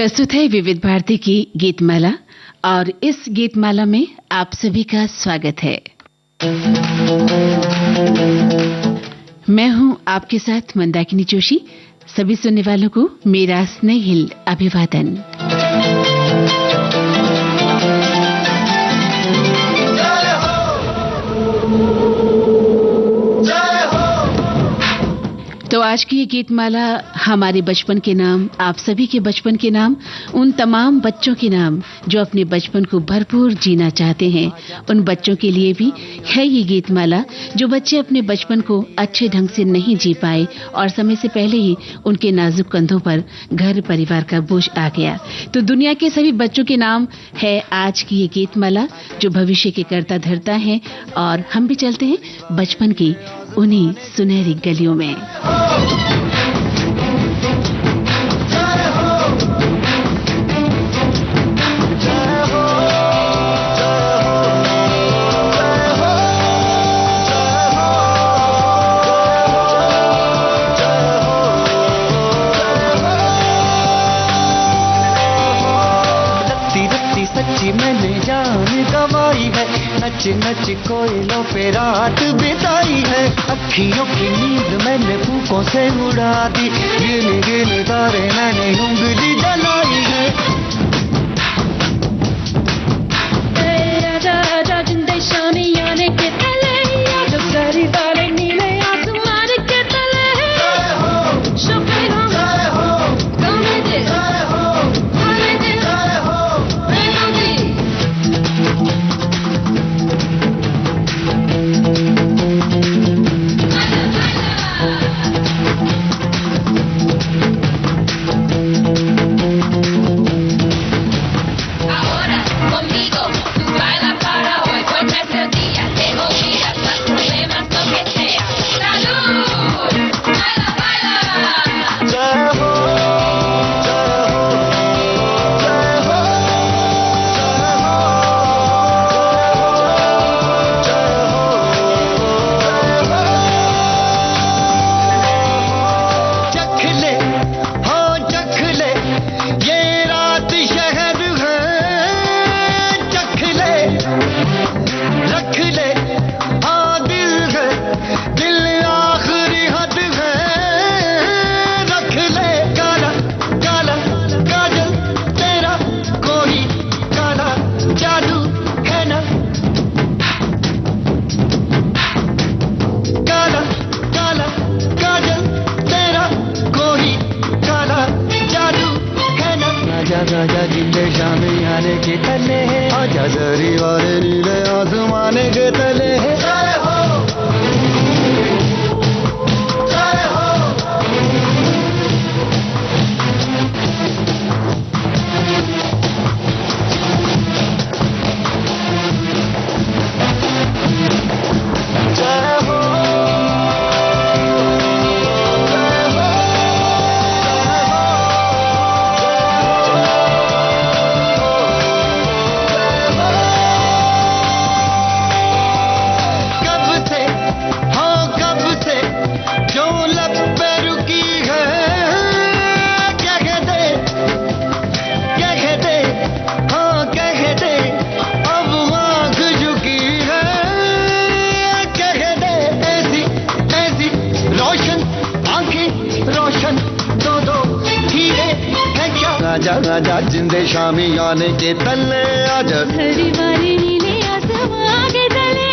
प्रस्तुत है विविध भारती की गीतमाला और इस गीतमाला में आप सभी का स्वागत है। मैं हूं आपके साथ मंदाकिनी जोशी। सभी सुनने वालों को मेरा स्नेहिल अभिवादन। तो आज की ये गीतमाला हमारे बचपन के नाम, आप सभी के बचपन के नाम, उन तमाम बच्चों के नाम जो अपने बचपन को भरपूर जीना चाहते हैं, उन बच्चों के लिए भी है ये गीतमाला। जो बच्चे अपने बचपन को अच्छे ढंग से नहीं जी पाए और समय से पहले ही उनके नाजुक कंधों पर घर परिवार का बोझ आ गया, तो दुनिया के सभी बच्चों के नाम है आज की ये गीतमाला जो भविष्य के कर्ता धर्ता है। और हम भी चलते हैं बचपन की उन्हीं सुनहरी गलियों में। सच्ची मैंने जान गवाई है, नच नच कोयलों पे रात बिताई है। अखियों की नींद मैंने फूकों से उड़ा दी, गिन गिन तारे मैंने उंगली जलाई है। आजा आजा जिंदे शामी आने के तले, आजा सारी तारे नीले आसमान के तले। शुक्र हो गाने दे, गाने दे, आजा जिंदे शामी आने के तले, आजा जरी वाले नीले आसमान के तले। आजा आजा जिंदे शामी आने के तले, आजा हरी वाली नीले आसमां के तले।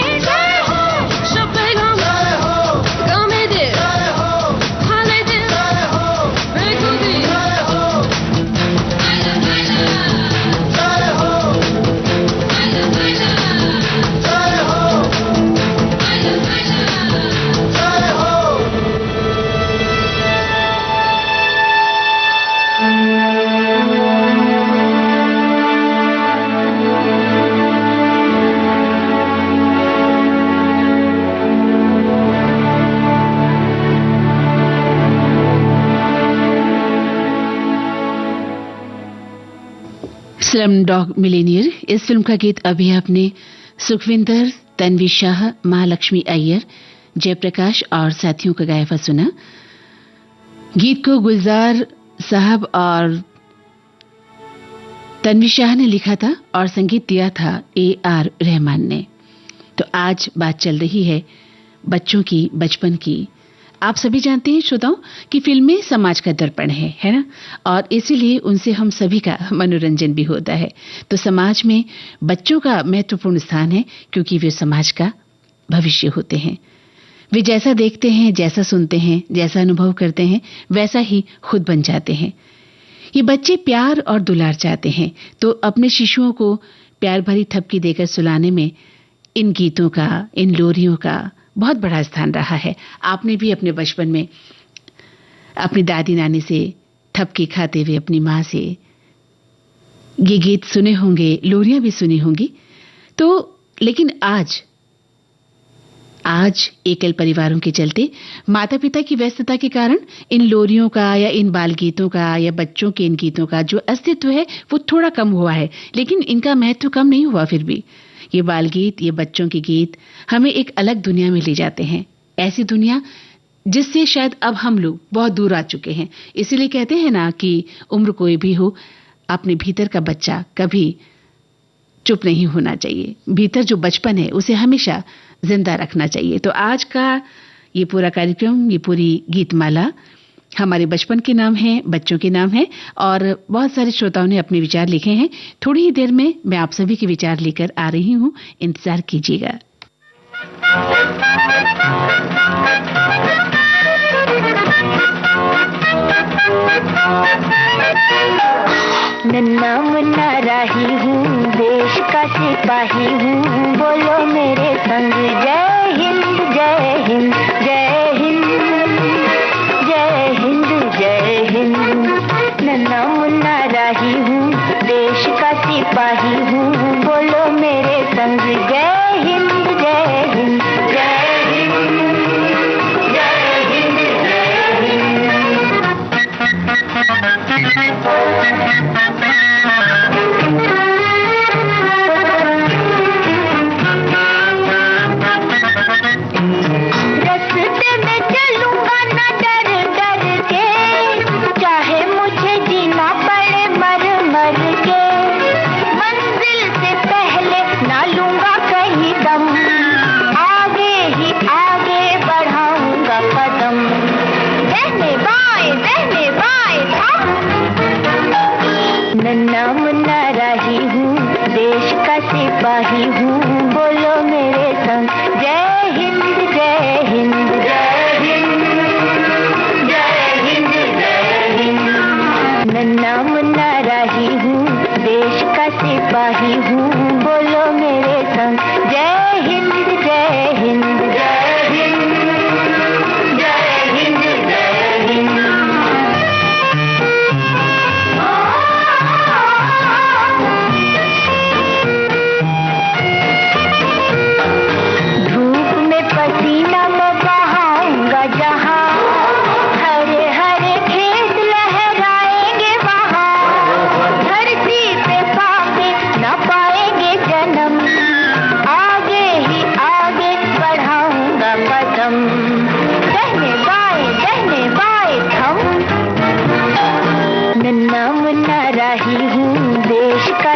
स्लमडॉग मिलियनेयर, इस फिल्म का गीत अभी आपने सुखविंदर, तन्वी शाह, महालक्ष्मी अय्यर, जयप्रकाश और साथियों का गाया हुआ सुना। गीत को गुलजार साहब और तन्वी शाह ने लिखा था और संगीत दिया था AR रहमान ने। तो आज बात चल रही है बच्चों की, बचपन की। आप सभी जानते हैं श्रोताओं कि फिल्में समाज का दर्पण है ना? और इसीलिए उनसे हम सभी का मनोरंजन भी होता है। तो समाज में बच्चों का महत्वपूर्ण स्थान है क्योंकि वे समाज का भविष्य होते हैं। वे जैसा देखते हैं, जैसा सुनते हैं, जैसा अनुभव करते हैं, वैसा ही खुद बन जाते हैं। ये बच्चे प्यार और दुलार चाहते हैं, तो अपने शिशुओं को प्यार भरी थपकी देकर सुलाने में इन गीतों का, इन लोरियों का बहुत बड़ा स्थान रहा है। आपने भी अपने बचपन में अपनी दादी नानी से थपकी खाते हुए अपनी माँ से ये गीत सुने होंगे, लोरियां भी सुनी होंगी। तो लेकिन आज एकल परिवारों के चलते, माता पिता की व्यस्तता के कारण इन लोरियों का या इन बाल गीतों का या बच्चों के इन गीतों का जो अस्तित्व है वो थोड़ा कम हुआ है, लेकिन इनका महत्व कम नहीं हुआ। फिर भी ये बाल गीत, ये बच्चों के गीत हमें एक अलग दुनिया में ले जाते हैं, ऐसी दुनिया जिससे शायद अब हम लोग बहुत दूर आ चुके हैं। इसीलिए कहते हैं ना कि उम्र कोई भी हो, अपने भीतर का बच्चा कभी चुप नहीं होना चाहिए। भीतर जो बचपन है उसे हमेशा जिंदा रखना चाहिए। तो आज का ये पूरा कार्यक्रम, ये पूरी गीतमाला हमारे बचपन के नाम है, बच्चों के नाम है और बहुत सारे श्रोताओं ने अपने विचार लिखे हैं। थोड़ी ही देर में मैं आप सभी के विचार लेकर आ रही हूँ, इंतजार कीजिएगा। नन्ना मुन्ना राही हूँ, देश का सिपाही हूँ, बोलो मेरे संग जय हिंद जय हिंद जय हिंद जय हिंद जय हिंद। नन्ना मुन्ना राही हूँ, देश का सिपाही हूँ, बोलो मेरे संग जय हिंद जय हिंद जय हिंद जय हिंद जय हिंद। नन्ना मुन्ना राही हूँ, देश का सिपाही हूँ, बोलो मेरे संग जय हिंद जय हिंद जय हिंद जय हिंद जय हिंद। नन्ना मुन्ना राही हूँ, देश का सिपाही हूँ, बोलो मेरे संग जय हिंद जय हिंद जय हिंद जय हिंद जय हिंद।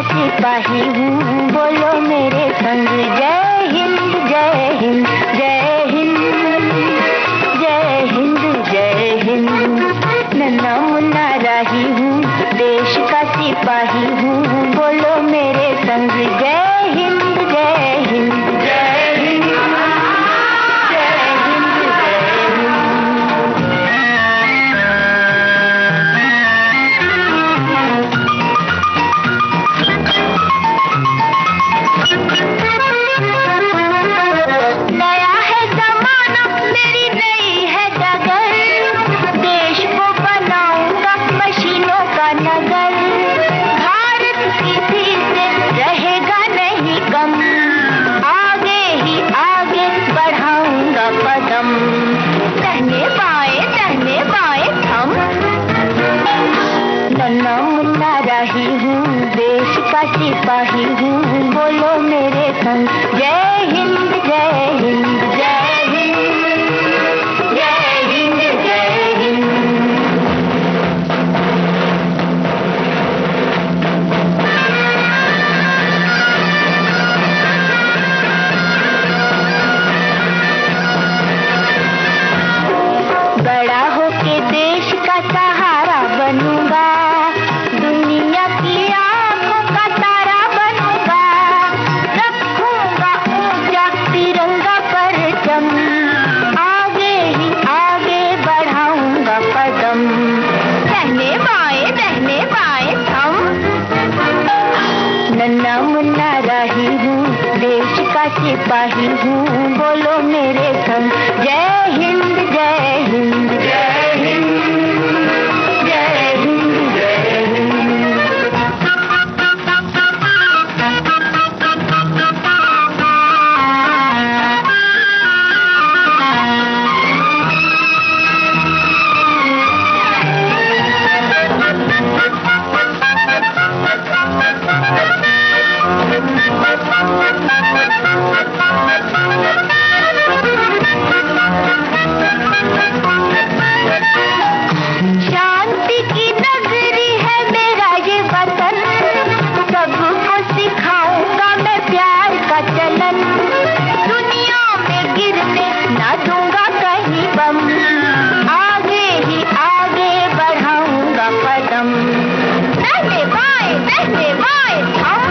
सिपाही हूँ, बोलो मेरे संग जय हिंद जय हिंद जय हिंद जय हिंद जय हिंद। नन्ना मुन्ना राही हूँ, देश का सिपाही हूँ, बोलो मेरे संग जय हिंद जय हिंद जय हिंद जय हिंद जय हिंद। नया है जमाना, मेरी नई है डगर, देश को बनाऊंगा मशीनों का नगर। भारत किसी से रहेगा नहीं कम, आगे ही आगे बढ़ाऊंगा कदम। दाहिने बाएं थम। नन्ना मुन्ना राही हूँ, देश का सिपाही हूँ, बोलो मेरे संग जय हिंद जय हिंद जय हिंद जय हिंद जय हिंद। सिपाही हूँ, बोलो मेरे संग जय हिंद जय हिंद जय हिंद जय हिंद जय हिंद। शांति की नगरी है मेरा ये वतन, सबको सिखाऊंगा मैं प्यार का चलन, दुनिया में गिरने ना दूंगा कहीं बम, आगे ही आगे बढ़ाऊंगा कदम, दाहिने बाएं हम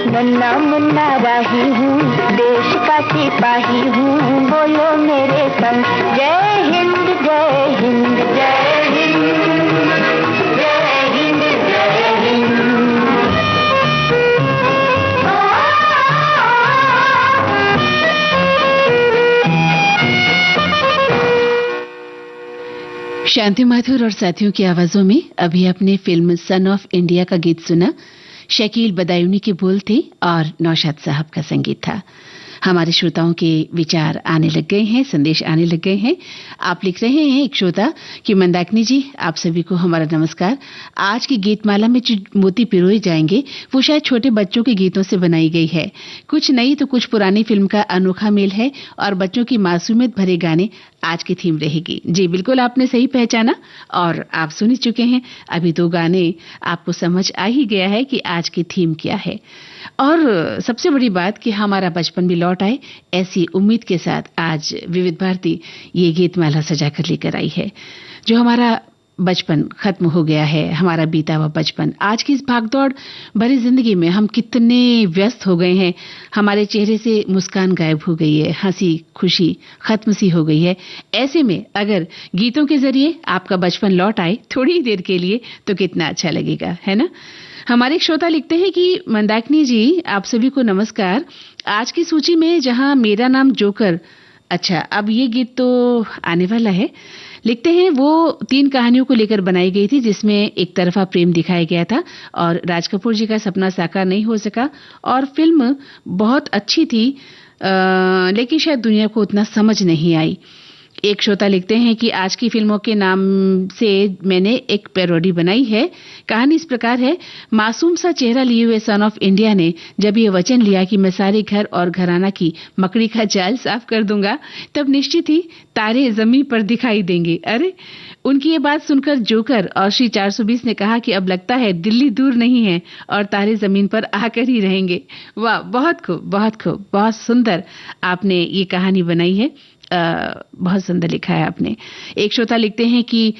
नन्ना मुन्ना राही हूँ, देश का सिपाही हूँ, बोलो मेरे संग जय हिंद जय हिंद जय हिंद जय हिंद जय हिंद। शांति माथुर और साथियों की आवाजों में अभी अपने फिल्म सन ऑफ इंडिया का गीत सुना। शकील बदायूनी के बोल थे और नौशाद साहब का संगीत था। हमारे श्रोताओं के विचार आने लग गए हैं, संदेश आने लग गए हैं। आप लिख रहे हैं एक श्रोता कि मंदाकिनी जी, आप सभी को हमारा नमस्कार। आज की गीतमाला में जो मोती पिरोए जाएंगे वो शायद छोटे बच्चों के गीतों से बनाई गई है। कुछ नई तो कुछ पुरानी फिल्म का अनोखा मेल है और बच्चों की मासूमियत भरे गाने आज की थीम रहेगी। जी बिल्कुल, आपने सही पहचाना और आप सुन ही चुके हैं। अभी 2 गाने आपको समझ आ ही गया है कि आज की थीम क्या है। और सबसे बड़ी बात कि हमारा बचपन भी लौट आए, ऐसी उम्मीद के साथ आज विविध भारती ये गीतमाला सजा कर लेकर आई है। जो हमारा बचपन खत्म हो गया है, हमारा बीता हुआ बचपन, आज की इस भागदौड़ भरी जिंदगी में हम कितने व्यस्त हो गए हैं, हमारे चेहरे से मुस्कान गायब हो गई है, हंसी खुशी खत्म सी हो गई है। ऐसे में अगर गीतों के जरिए आपका बचपन लौट आए थोड़ी ही देर के लिए तो कितना अच्छा लगेगा, है ना। हमारे एक श्रोता लिखते हैं कि मंदाकिनी जी, आप सभी को नमस्कार। आज की सूची में जहां मेरा नाम जोकर, अच्छा अब ये गीत तो आने वाला है। लिखते हैं वो 3 कहानियों को लेकर बनाई गई थी जिसमें एक तरफा प्रेम दिखाया गया था और राज कपूर जी का सपना साकार नहीं हो सका और फिल्म बहुत अच्छी थी लेकिन शायद दुनिया को उतना समझ नहीं आई। एक श्रोता लिखते हैं कि आज की फिल्मों के नाम से मैंने एक पैरोडी बनाई है। कहानी इस प्रकार है, मासूम सा चेहरा लिए हुए सन ऑफ इंडिया ने जब ये वचन लिया कि मैं सारे घर और घराना की मकड़ी का जाल साफ कर दूंगा, तब निश्चित ही तारे जमीन पर दिखाई देंगे। अरे, उनकी ये बात सुनकर जोकर और श्री 420 ने कहा कि अब लगता है दिल्ली दूर नहीं है और तारे जमीन पर आकर ही रहेंगे। वाह, बहुत खूब, बहुत खूब, बहुत सुंदर आपने ये कहानी बनाई है। बहुत सुंदर लिखा है आपने। एक श्रोता लिखते हैं कि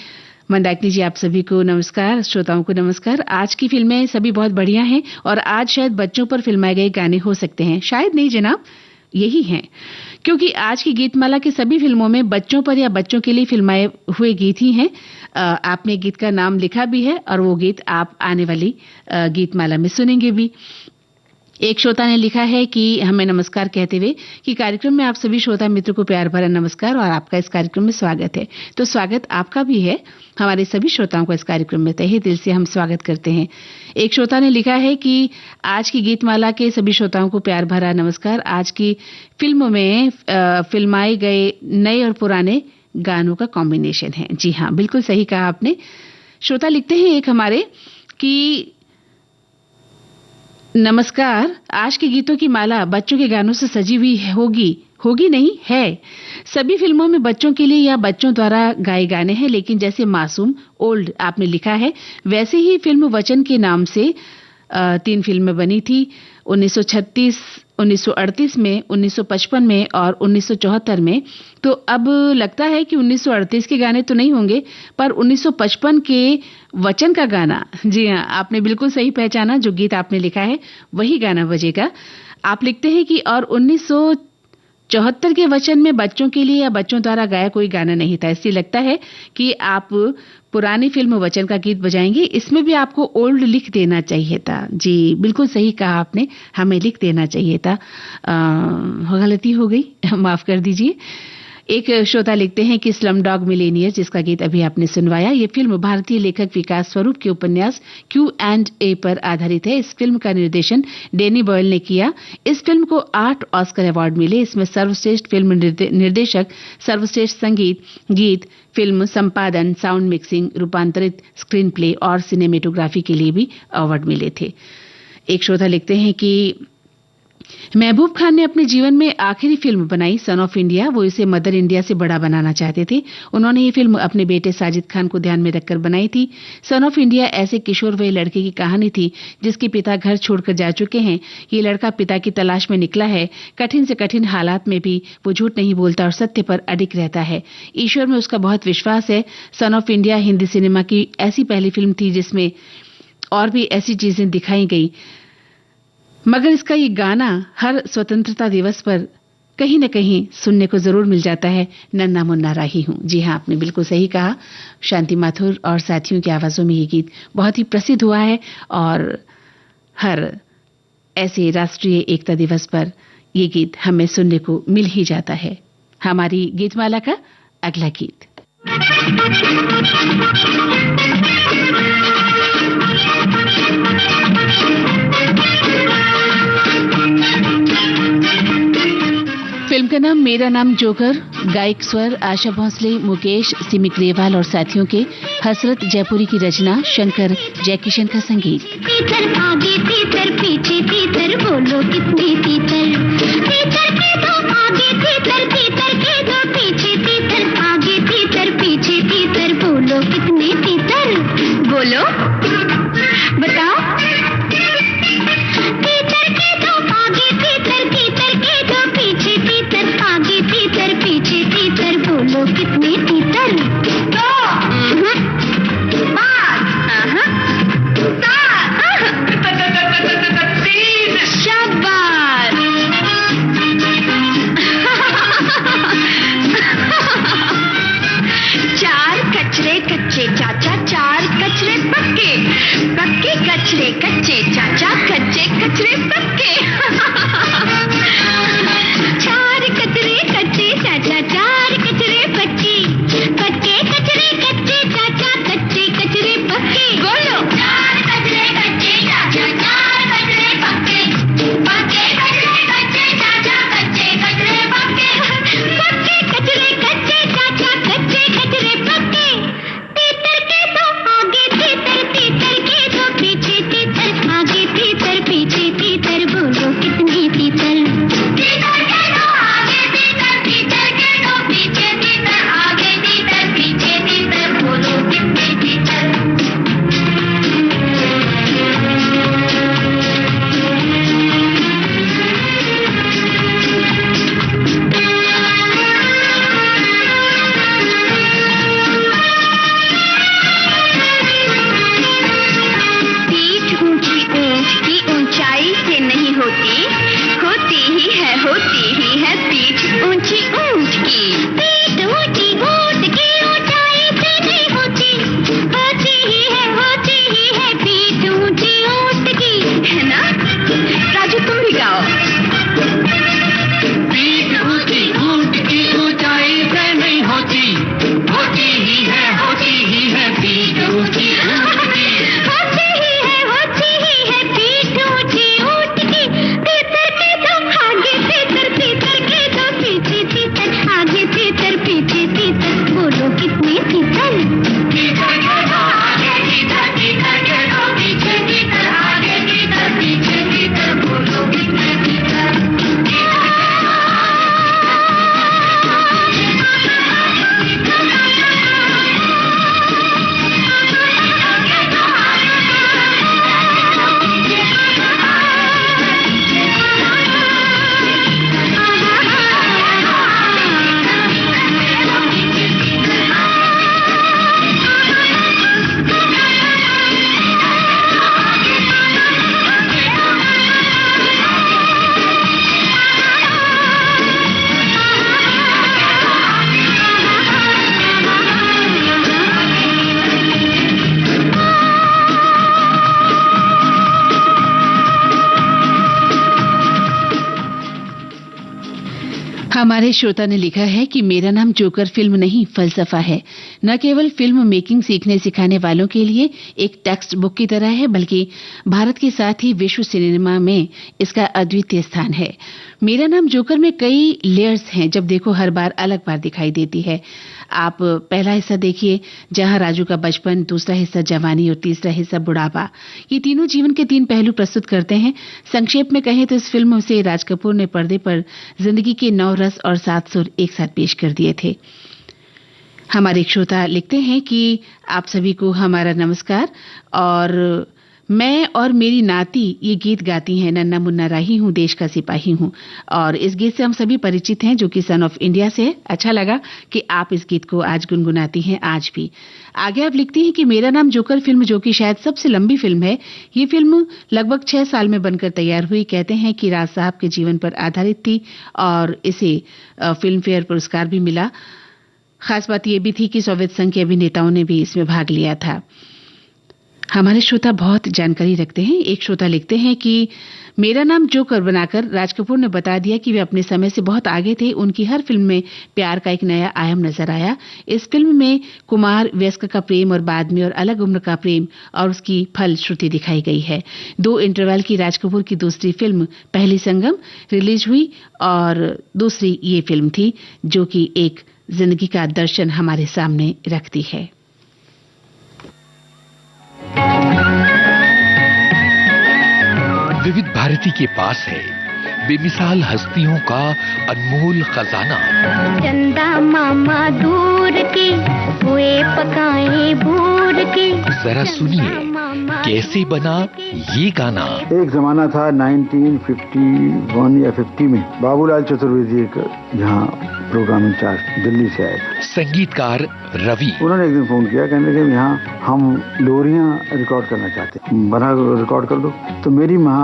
मंदाकिनी जी, आप सभी को नमस्कार, श्रोताओं को नमस्कार। आज की फिल्में सभी बहुत बढ़िया हैं और आज शायद बच्चों पर फिल्माए गए गाने हो सकते हैं। शायद नहीं जनाब, यही हैं, क्योंकि आज की गीतमाला की सभी फिल्मों में बच्चों पर या बच्चों के लिए फिल्माए हुए गीत ही हैं। आपने गीत का नाम लिखा भी है और वो गीत आप आने वाली गीतमाला में सुनेंगे भी। एक श्रोता ने लिखा है कि हमें नमस्कार कहते हुए कि कार्यक्रम में आप सभी श्रोता मित्र को प्यार भरा नमस्कार और आपका इस कार्यक्रम में स्वागत है। तो स्वागत आपका भी है, हमारे सभी श्रोताओं को इस कार्यक्रम में तहे दिल से हम स्वागत करते हैं। एक श्रोता ने लिखा है कि आज की गीतमाला के सभी श्रोताओं को प्यार भरा नमस्कार। आज की फिल्मों में फिल्माए गए नए और पुराने गानों का कॉम्बिनेशन है। जी हाँ, बिल्कुल सही कहा आपने। श्रोता लिखते हैं एक हमारे कि नमस्कार, आज के गीतों की माला बच्चों के गानों से सजी हुई होगी नहीं है। सभी फिल्मों में बच्चों के लिए या बच्चों द्वारा गाए गाने हैं, लेकिन जैसे मासूम, ओल्ड आपने लिखा है, वैसे ही फिल्म वचन के नाम से 3 फिल्में बनी थी। 1936, 1938 में, 1955 में और 1974 में। तो अब लगता है कि 1938 के गाने तो नहीं होंगे, पर 1955 के वचन का गाना, जी हाँ, आपने बिल्कुल सही पहचाना, जो गीत आपने लिखा है वही गाना बजेगा। आप लिखते हैं कि और 74 के वचन में बच्चों के लिए या बच्चों द्वारा गाया कोई गाना नहीं था, इसलिए लगता है कि आप पुरानी फिल्म वचन का गीत बजाएंगे। इसमें भी आपको ओल्ड लिख देना चाहिए था। जी बिल्कुल सही कहा आपने, हमें लिख देना चाहिए था। गलती हो गई, माफ कर दीजिए। एक श्रोता लिखते हैं कि स्लम डॉग मिलेनियर, जिसका गीत अभी आपने सुनवाया, ये फिल्म भारतीय लेखक विकास स्वरूप के उपन्यास Q&A पर आधारित है। इस फिल्म का निर्देशन डैनी बॉयल ने किया। इस फिल्म को 8 ऑस्कर अवार्ड मिले। इसमें सर्वश्रेष्ठ फिल्म निर्देशक, सर्वश्रेष्ठ संगीत, गीत, फिल्म संपादन, साउंड मिक्सिंग, रूपांतरित स्क्रीन प्ले और सिनेमेटोग्राफी के लिए भी अवार्ड मिले थे। एक श्रोता लिखते हैं कि महबूब खान ने अपने जीवन में आखिरी फिल्म बनाई सन ऑफ इंडिया। वो इसे मदर इंडिया से बड़ा बनाना चाहते थे। उन्होंने ये फिल्म अपने बेटे साजिद खान को ध्यान में रखकर बनाई थी। सन ऑफ इंडिया ऐसे किशोर वय लड़के की कहानी थी जिसके पिता घर छोड़कर जा चुके हैं। ये लड़का पिता की तलाश में निकला है। कठिन से कठिन हालात में भी वो झूठ नहीं बोलता और सत्य पर अडिग रहता है। ईश्वर में उसका बहुत विश्वास है। Son of India Hindi cinema की ऐसी पहली फिल्म थी जिसमें और भी ऐसी चीजें दिखाई गई, मगर इसका ये गाना हर स्वतंत्रता दिवस पर कहीं न कहीं सुनने को जरूर मिल जाता है, नन्ना मुन्ना राही हूं। जी हाँ, आपने बिल्कुल सही कहा। शांति माथुर और साथियों की आवाजों में ये गीत बहुत ही प्रसिद्ध हुआ है और हर ऐसे राष्ट्रीय एकता दिवस पर ये गीत हमें सुनने को मिल ही जाता है। हमारी गीतमाला का अगला गीत फिल्म का नाम मेरा नाम जोकर। गायक स्वर आशा भोसले, मुकेश, सिमी ग्रेवाल और साथियों के। हसरत जयपुरी की रचना, शंकर जयकिशन का संगीत। तीतर आगे तीतर पीछे तीतर, बोलो कितने तीतर। तीतर के दो आगे तीतर, तीतर के दो पीछे तीतर, आगे तीतर पीछे तीतर, बोलो कितने तीतर। बोलो बताओ। तीतर के दो आगे तीतर, तीतर के दो पीछे तीतर, आगे तीतर पीछे तीतर, बोलो कितने तीतर। दो, शाबाश। चार कचरे कच्चे चाचा, चार कचरे पक्के, पक्के कचरे कच्चे चाचा, कच्चे कचरे पक्के। चार कचरे कच्चे चाचा, चार कचरे पक्के, पक्के कचरे कच्चे चाचा, कच्चे कचरे पक्के। बोलो चार कचरे कच्चे चाचा, चार कचरे पक्के, पक्के कचरे कच्चे चाचा, कच्चे कचरे पक्के, पक्के कचरे कच्चे चाचा, कच्चे कचरे पक्के। तीतर के दो आगे तीतर, तीतर के दो पीछे तीतर, आगे तीतर पीछे तीतर, हमारे श्रोता ने लिखा है कि मेरा नाम जोकर फिल्म नहीं फलसफा है। न केवल फिल्म मेकिंग सीखने सिखाने वालों के लिए एक टेक्स्ट बुक की तरह है, बल्कि भारत के साथ ही विश्व सिनेमा में इसका अद्वितीय स्थान है। मेरा नाम जोकर में कई लेयर्स हैं, जब देखो हर बार अलग बार दिखाई देती है। आप पहला हिस्सा देखिए, जहां राजू का बचपन, दूसरा हिस्सा जवानी और तीसरा हिस्सा बुढ़ापा। ये तीनों जीवन के तीन पहलू प्रस्तुत करते हैं। संक्षेप में कहें तो इस फिल्म से राज कपूर ने पर्दे पर जिंदगी के 9 रस और 7 सुर एक साथ पेश कर दिए थे। हमारे एक श्रोता लिखते हैं कि आप सभी को हमारा नमस्कार, और मैं और मेरी नाती ये गीत गाती हैं। नन्ना मुन्ना राही हूँ, देश का सिपाही हूँ। और इस गीत से हम सभी परिचित हैं, जो कि सन ऑफ इंडिया से है। अच्छा लगा कि आप इस गीत को आज गुनगुनाती हैं, आज भी। आगे आप लिखती हैं कि मेरा नाम जोकर फिल्म, जो कि शायद सबसे लंबी फिल्म है, ये फिल्म लगभग 6 साल में बनकर तैयार हुई। कहते हैं कि राज साहब के जीवन पर आधारित थी और इसे फिल्म फेयर पुरस्कार भी मिला। खास बात यह भी थी कि सोवियत संघ के अभिनेताओं ने भी इसमें भाग लिया था। हमारे श्रोता बहुत जानकारी रखते हैं। एक श्रोता लिखते हैं कि मेरा नाम जोकर बनाकर राज कपूर ने बता दिया कि वे अपने समय से बहुत आगे थे। उनकी हर फिल्म में प्यार का एक नया आयाम नजर आया। इस फिल्म में कुमार वयस्क का प्रेम और बाद में और अलग उम्र का प्रेम और उसकी फलश्रुति दिखाई गई है। 2 इंटरवल की राज कपूर की दूसरी फिल्म पहली संगम रिलीज हुई और दूसरी ये फिल्म थी, जो कि एक जिंदगी का दर्शन हमारे सामने रखती है। विविध भारती के पास है बेमिसाल हस्तियों का अनमोल खजाना। चंदा मामा दूर के हुए पकाए भूर के। जरा सुनिए कैसे बना ये गाना। एक जमाना था 1951 या 50 में, बाबूलाल चतुर्वेदी यहाँ प्रोग्राम इंचार्ज दिल्ली से आए। संगीतकार रवि। उन्होंने एक दिन फोन किया, कहने लगे यहाँ हम लोरियां रिकॉर्ड करना चाहते हैं, बना रिकॉर्ड कर दो। तो मेरी माँ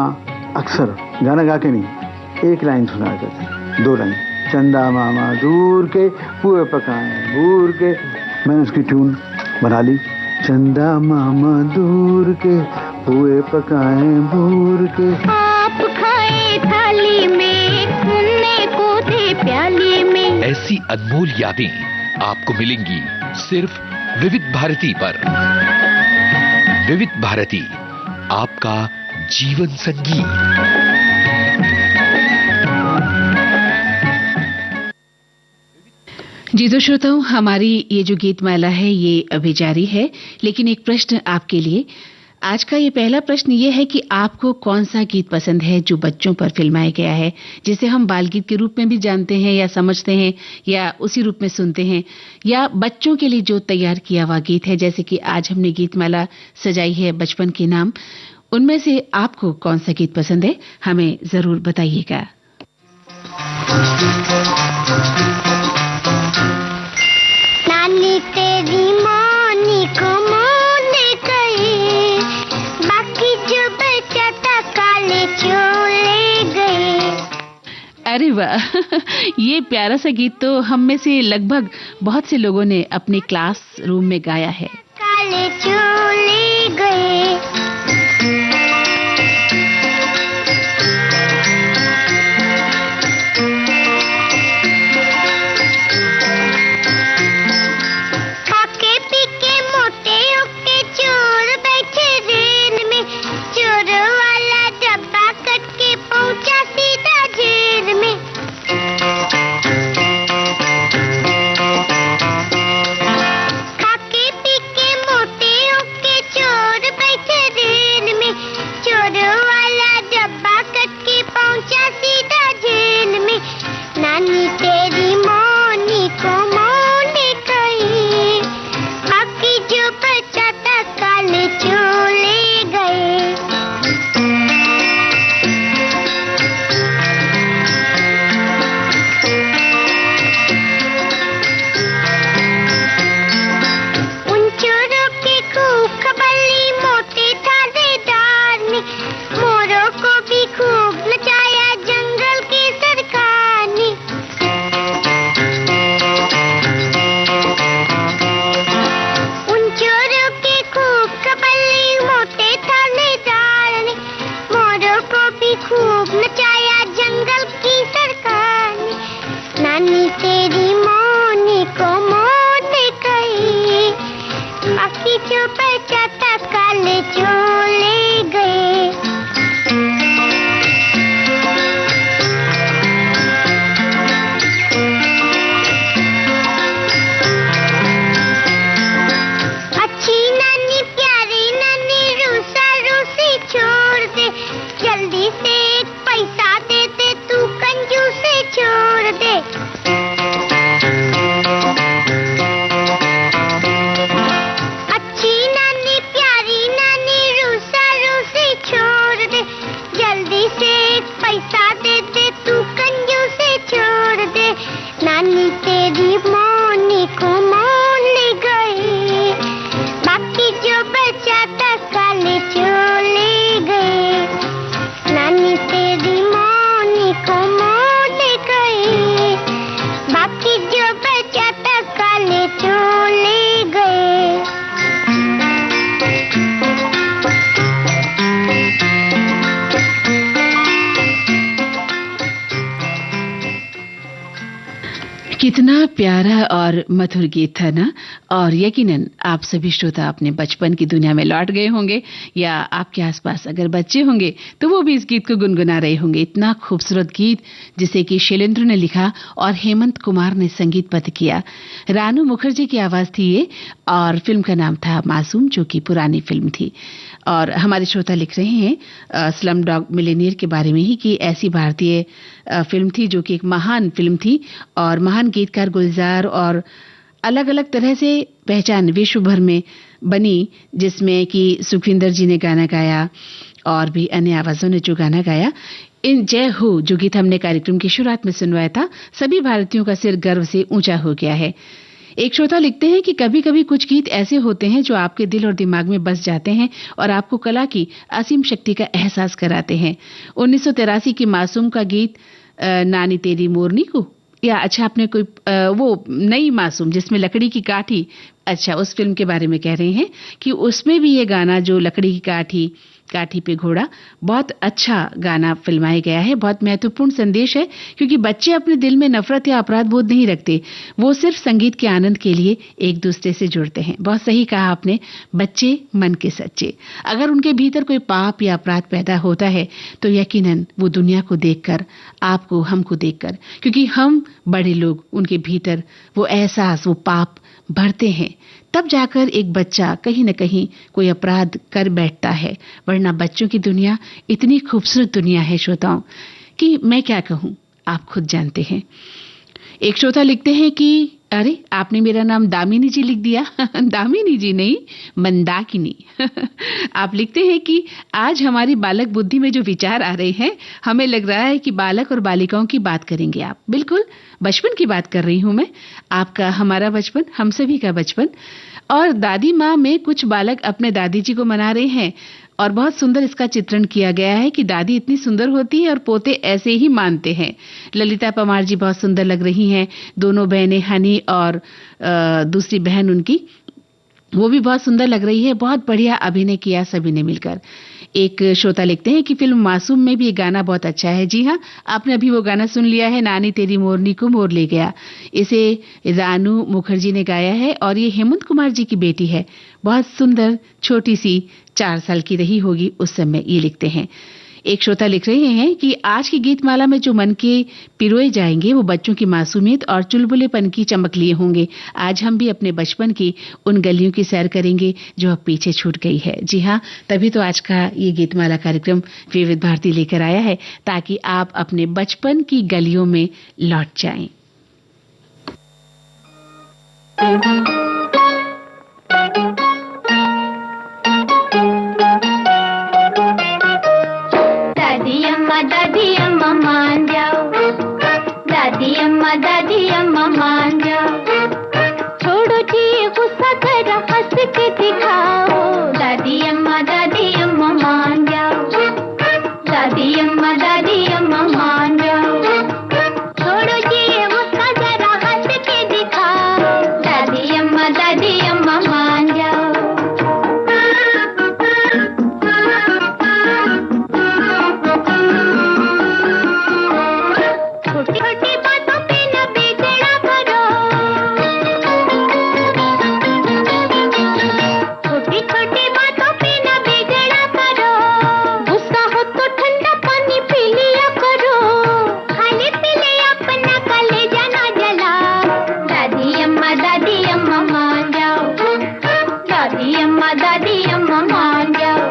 अक्सर गाना गा के नहीं, एक लाइन सुना करते, 2 लाइन, चंदा मामा दूर के हुए पकाए भूर के। मैंने उसकी ट्यून बना ली, चंदा मामा दूर के हुए पकाए भूर के। आप खाए थाली में, सुनने को थे प्याली में। ऐसी अनमोल यादें आपको मिलेंगी सिर्फ विविध भारती पर। विविध भारती, आपका जीवन संगीत। जी तो श्रोताओं, हमारी ये जो गीतमाला है ये अभी जारी है, लेकिन एक प्रश्न आपके लिए। आज का ये पहला प्रश्न ये है कि आपको कौन सा गीत पसंद है जो बच्चों पर फिल्माया गया है, जिसे हम बाल गीत के रूप में भी जानते हैं या समझते हैं या उसी रूप में सुनते हैं, या बच्चों के लिए जो तैयार किया हुआ गीत है, जैसे कि आज हमने गीतमाला सजाई है बचपन के नाम। उनमें से आपको कौन सा गीत पसंद है, हमें जरूर बताइएगा। नानी तेरी मोनी को मोने गए, बाकी जो बचा था काले चोले गए। अरे वाह ये प्यारा सा गीत तो हम में से लगभग बहुत से लोगों ने अपने क्लास रूम में गाया है। काले चोले गए। कितना प्यारा और मधुर गीत था ना। और यकीनन आप सभी श्रोता अपने बचपन की दुनिया में लौट गए होंगे, या आपके आसपास अगर बच्चे होंगे तो वो भी इस गीत को गुनगुना रहे होंगे। इतना खूबसूरत गीत जिसे कि शैलेंद्र ने लिखा और हेमंत कुमार ने संगीतबद्ध किया। रानू मुखर्जी की आवाज थी ये, और फिल्म का नाम था मासूम, जो कि पुरानी फिल्म थी। और हमारे श्रोता लिख रहे हैं स्लम डॉग मिलियनेयर के बारे में ही, कि ऐसी भारतीय फिल्म थी जो कि एक महान फिल्म थी, और महान गीतकार गुलजार और अलग अलग तरह से पहचान विश्व भर में बनी, जिसमें कि सुखविंदर जी ने गाना गाया और भी अन्य आवाजों ने जो गाना गाया। इन जय हो जो गीत हमने कार्यक्रम की शुरुआत में सुनवाया था, सभी भारतीयों का सिर गर्व से ऊंचा हो गया है। एक श्रोता लिखते हैं कि कभी कभी कुछ गीत ऐसे होते हैं जो आपके दिल और दिमाग में बस जाते हैं और आपको कला की असीम शक्ति का एहसास कराते हैं। 1983 की मासूम का गीत नानी तेरी मोरनी को, या अच्छा आपने कोई वो नई मासूम जिसमें लकड़ी की काठी, अच्छा उस फिल्म के बारे में कह रहे हैं कि उसमें भी ये गाना जो लकड़ी की काठी काठी पे घोड़ा, बहुत अच्छा गाना फिल्माया गया है। बहुत महत्वपूर्ण संदेश है, क्योंकि बच्चे अपने दिल में नफरत या अपराध बोध नहीं रखते, वो सिर्फ संगीत के आनंद के लिए एक दूसरे से जुड़ते हैं। बहुत सही कहा आपने, बच्चे मन के सच्चे। अगर उनके भीतर कोई पाप या अपराध पैदा होता है तो यकीनन वो दुनिया को देखकर, आपको, हमको देखकर, क्योंकि हम बड़े लोग उनके भीतर वो एहसास, वो पाप भरते हैं, तब जाकर एक बच्चा कहीं न कहीं कोई अपराध कर बैठता है। वरना बच्चों की दुनिया इतनी खूबसूरत दुनिया है श्रोताओं, कि मैं क्या कहूं, आप खुद जानते हैं। एक श्रोता लिखते हैं कि अरे आपने मेरा नाम दामिनी जी लिख दिया। दामिनी जी नहीं, मंदाकिनी। आप लिखते हैं कि आज हमारी बालक बुद्धि में जो विचार आ रहे हैं, हमें लग रहा है कि बालक और बालिकाओं की बात करेंगे आप। बिल्कुल बचपन की बात कर रही हूं मैं, आपका, हमारा बचपन, हम सभी का बचपन। और दादी माँ में कुछ बालक अपने दादी जी को मना रहे हैं, और बहुत सुंदर इसका चित्रण किया गया है कि दादी इतनी सुंदर होती है और पोते ऐसे ही मानते हैं। ललिता पमार जी बहुत सुंदर लग रही हैं, दोनों बहनें हनी और दूसरी बहन उनकी, वो भी बहुत सुंदर लग रही है। बहुत बढ़िया अभिनय किया सभी ने मिलकर। एक श्रोता लिखते हैं कि फिल्म मासूम में भी ये गाना बहुत अच्छा है। जी हाँ, आपने अभी वो गाना सुन लिया है, नानी तेरी मोरनी को मोर ले गया। इसे रानू मुखर्जी ने गाया है और ये हेमंत कुमार जी की बेटी है। बहुत सुंदर, छोटी सी, 4 साल की रही होगी उस समय, ये लिखते हैं। एक श्रोता लिख रहे हैं कि आज की गीतमाला में जो मन के पिरोए जाएंगे वो बच्चों की मासूमियत और चुलबुलेपन की चमक लिए होंगे। आज हम भी अपने बचपन की उन गलियों की सैर करेंगे जो अब पीछे छूट गई है। जी हाँ, तभी तो आज का ये गीतमाला कार्यक्रम विविध भारती लेकर आया है, ताकि आप अपने बचपन की गलियों में लौट जाएं। दादी अम्मा मान जाओ, दादी अम्मा मान जाओ, छोड़ो जी गुस्सा, जरा हंस के दिखाओ। दादी अम्मा मान जाओ, दादी अम्मा मान जाओ, छोड़ो जी गुस्सा, जरा हंस के दिखाओ। दादी अम्मा मान जाओ। छोटी बातों पे न बेचैना करो, छोटी छोटी बातों पे न बेचैना करो। गुस्सा हो तो ठंडा पानी पी लिया करो, खाने पीले अपना कलेजा ना जलाओ। दादी अम्मा मान जाओ, दादी अम्मा मान जाओ,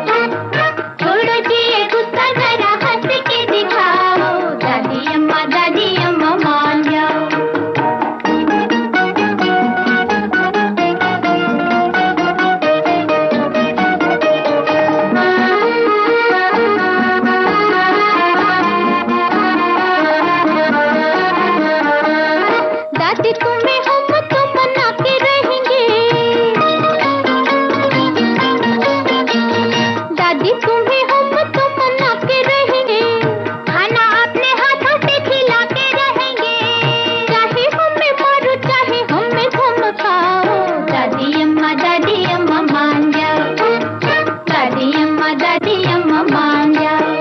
छोड़ो जी ये गुस्सा, जरा हंस के दिखाओ। दादी अम्मा मान जाओ। दादी तुम्हें हम तो मना के रहेंगे, दादी तुम्हें हम तो मना के रहेंगे, खाना अपने हाथों से खिला के रहेंगे, चाहे हमें मारो चाहे हमें धमकाओ। दादी अम्मा मान जाओ, दादी अम्मा मान जाओ।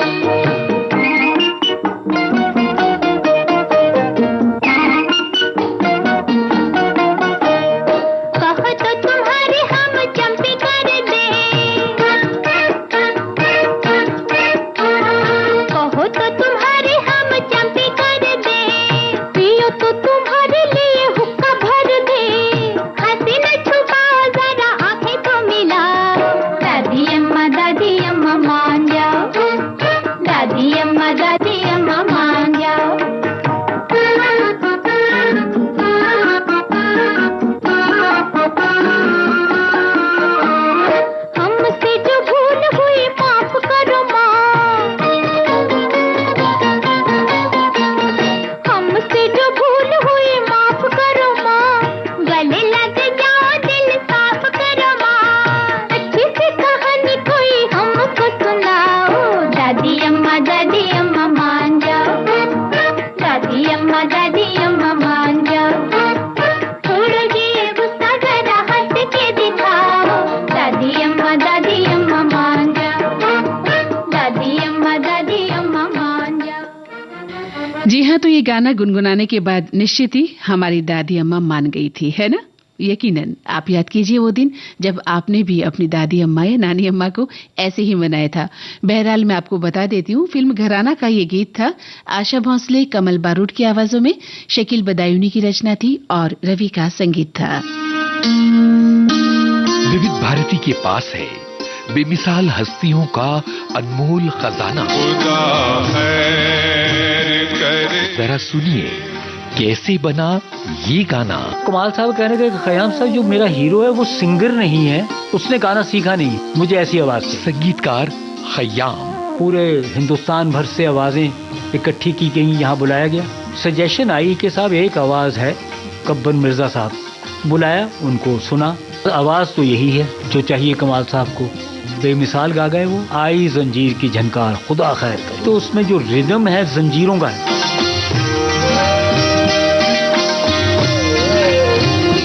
अम्मा मान जाओ, दादी अम्मा मान जाओ। हमसे जो भूल हुई माफ करो माँ, हमसे जो भूल हुई माफ करो माँ, गले लग जाओ दिल साफ करो माँ, अच्छी सी कहानी कोई हमको सुनाओ, दादी अम्मा मान जाओ, दादी अम्मा मान जाओ। छोड़ो ये गुस्सा जरा हंस के दिखाओ, दादी अम्मा मान जाओ, दादी अम्मा मान जाओ। जी हाँ, तो ये गाना गुनगुनाने के बाद निश्चित ही हमारी दादी अम्मा मान गई थी, है ना? यकीनन आप याद कीजिए वो दिन जब आपने भी अपनी दादी अम्मा या नानी अम्मा को ऐसे ही मनाया था। बहरहाल मैं आपको बता देती हूँ, फिल्म घराना का ये गीत था। आशा भोंसले, कमल बारूद की आवाजों में, शकील बदायूनी की रचना थी और रवि का संगीत था। विविध भारती के पास है बेमिसाल हस्तियों का अनमोल खजाना। जरा सुनिए कैसे बना ये गाना। कमाल साहब कहने का खयाम साहब जो मेरा हीरो है वो सिंगर नहीं है, उसने गाना सीखा नहीं, मुझे ऐसी आवाज से। संगीतकार खयाम। पूरे हिंदुस्तान भर से आवाजें इकट्ठी की गई, यहाँ बुलाया गया। सजेशन आई कि साहब एक आवाज है कब्बन मिर्जा साहब, बुलाया, उनको सुना, आवाज तो यही है जो चाहिए कमाल साहब को। बेमिसाल गा गए वो, आई जंजीर की झनकार खुदा खैर करे। तो उसमें जो रिदम है जंजीरों का है।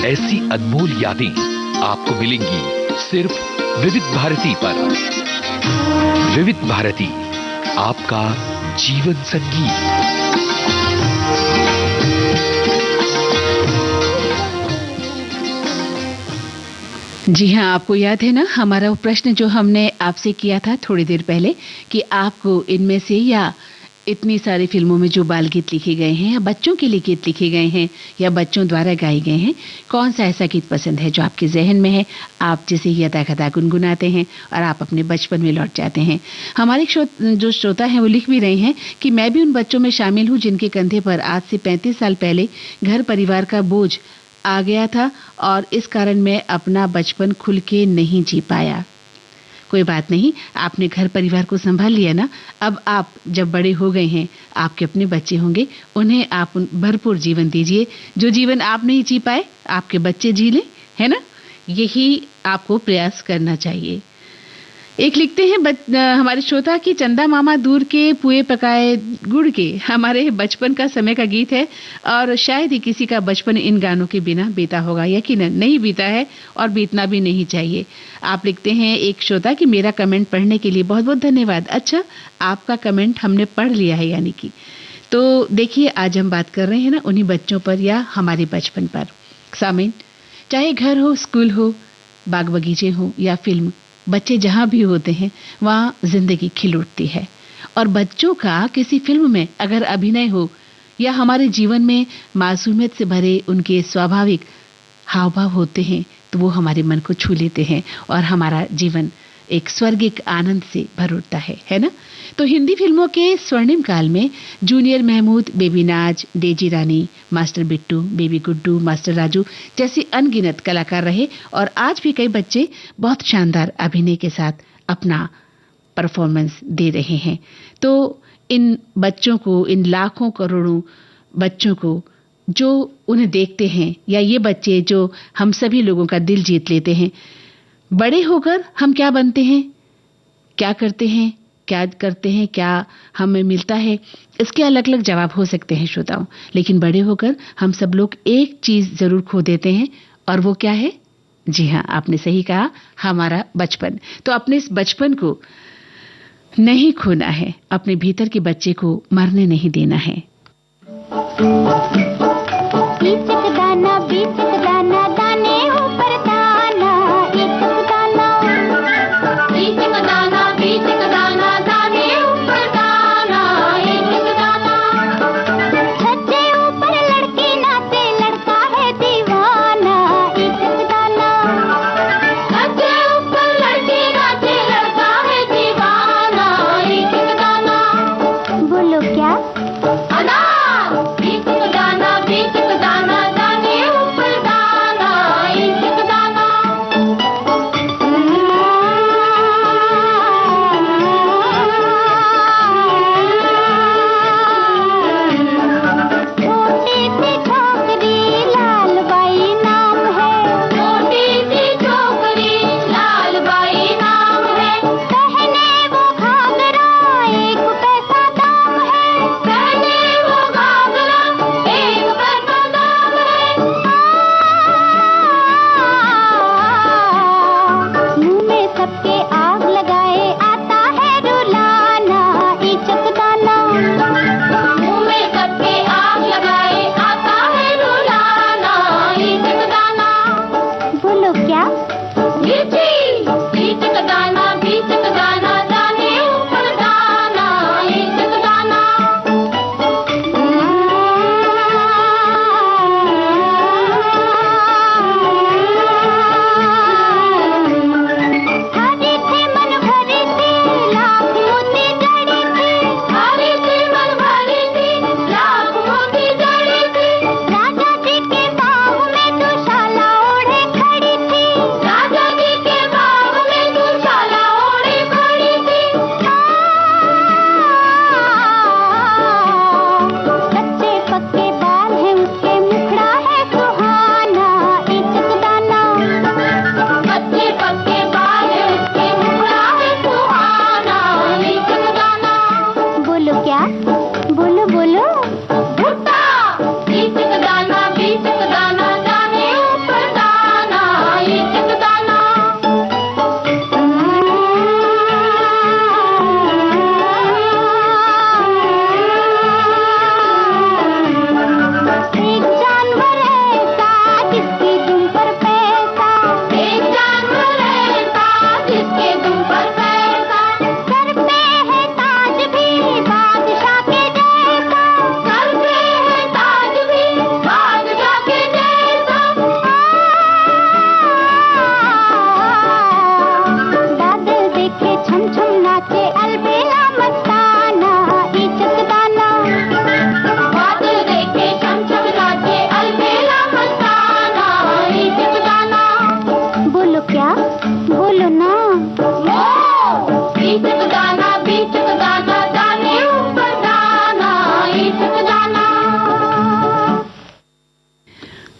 ऐसी अनमोल यादें आपको मिलेंगी सिर्फ विविध भारती पर। विविध भारती, आपका जीवन संगीत। जी हाँ, आपको याद है ना हमारा वो प्रश्न जो हमने आपसे किया था थोड़ी देर पहले कि आपको इनमें से या इतनी सारी फिल्मों में जो बाल गीत लिखे गए हैं या बच्चों के लिए गीत लिखे गए हैं या बच्चों द्वारा गाए गए हैं, कौन सा ऐसा गीत पसंद है जो आपके जहन में है, आप जिसे यदा कदा गुनगुनाते हैं और आप अपने बचपन में लौट जाते हैं। हमारे जो श्रोता हैं वो लिख भी रहे हैं कि मैं भी उन बच्चों में शामिल हूँ जिनके कंधे पर आज से 35 साल पहले घर परिवार का बोझ आ गया था और इस कारण मैं अपना बचपन खुल के नहीं जी पाया। कोई बात नहीं, आपने घर परिवार को संभाल लिया ना। अब आप जब बड़े हो गए हैं, आपके अपने बच्चे होंगे, उन्हें आप भरपूर जीवन दीजिए। जो जीवन आप नहीं जी पाए, आपके बच्चे जी लें, है ना? यही आपको प्रयास करना चाहिए। एक लिखते हैं हमारे श्रोता की चंदा मामा दूर के पुए पकाए गुड़ के, हमारे बचपन का समय का गीत है और शायद ही किसी का बचपन इन गानों के बिना बीता होगा। यकीनन नहीं बीता है और बीतना भी नहीं चाहिए। आप लिखते हैं एक श्रोता कि मेरा कमेंट पढ़ने के लिए बहुत बहुत धन्यवाद। अच्छा, आपका कमेंट हमने पढ़ लिया है यानी कि। तो देखिए, आज हम बात कर रहे हैं ना उन्हीं बच्चों पर या हमारे बचपन पर। सामीन, चाहे घर हो, स्कूल हो, बाग बगीचे हो या फिल्म, बच्चे जहाँ भी होते हैं वहाँ जिंदगी खिल उठती है। और बच्चों का किसी फिल्म में अगर अभिनय हो या हमारे जीवन में मासूमियत से भरे उनके स्वाभाविक हाव भाव होते हैं तो वो हमारे मन को छू लेते हैं और हमारा जीवन एक स्वर्गिक आनंद से भर उठता है ना? तो हिंदी फिल्मों के स्वर्णिम काल में junior Mehmood, baby Naaz, Daisy Rani, master Bittu, baby Guddu, master Raju जैसे अनगिनत कलाकार रहे और आज भी कई बच्चे बहुत शानदार अभिनय के साथ अपना परफॉर्मेंस दे रहे हैं। तो इन बच्चों को, इन लाखों करोड़ों बच्चों को जो उन्हें देखते हैं या ये बच्चे जो हम सभी लोगों का दिल जीत लेते हैं, बड़े होकर हम क्या बनते हैं, क्या करते हैं, क्या हमें मिलता है, इसके अलग अलग जवाब हो सकते हैं श्रोताओं। लेकिन बड़े होकर हम सब लोग एक चीज जरूर खो देते हैं और वो क्या है? जी हाँ, आपने सही कहा, हमारा बचपन। तो अपने इस बचपन को नहीं खोना है, अपने भीतर के बच्चे को मरने नहीं देना है। बीच दाना दाने ऊपर दाना, एक दाना बीच दाना दाने ऊपर दाना, एक दाना। छज्जे ऊपर लड़की नाचे, लड़का है दीवाना, एक दाना। छज्जे ऊपर लड़की नाचे, लड़का है दीवाना।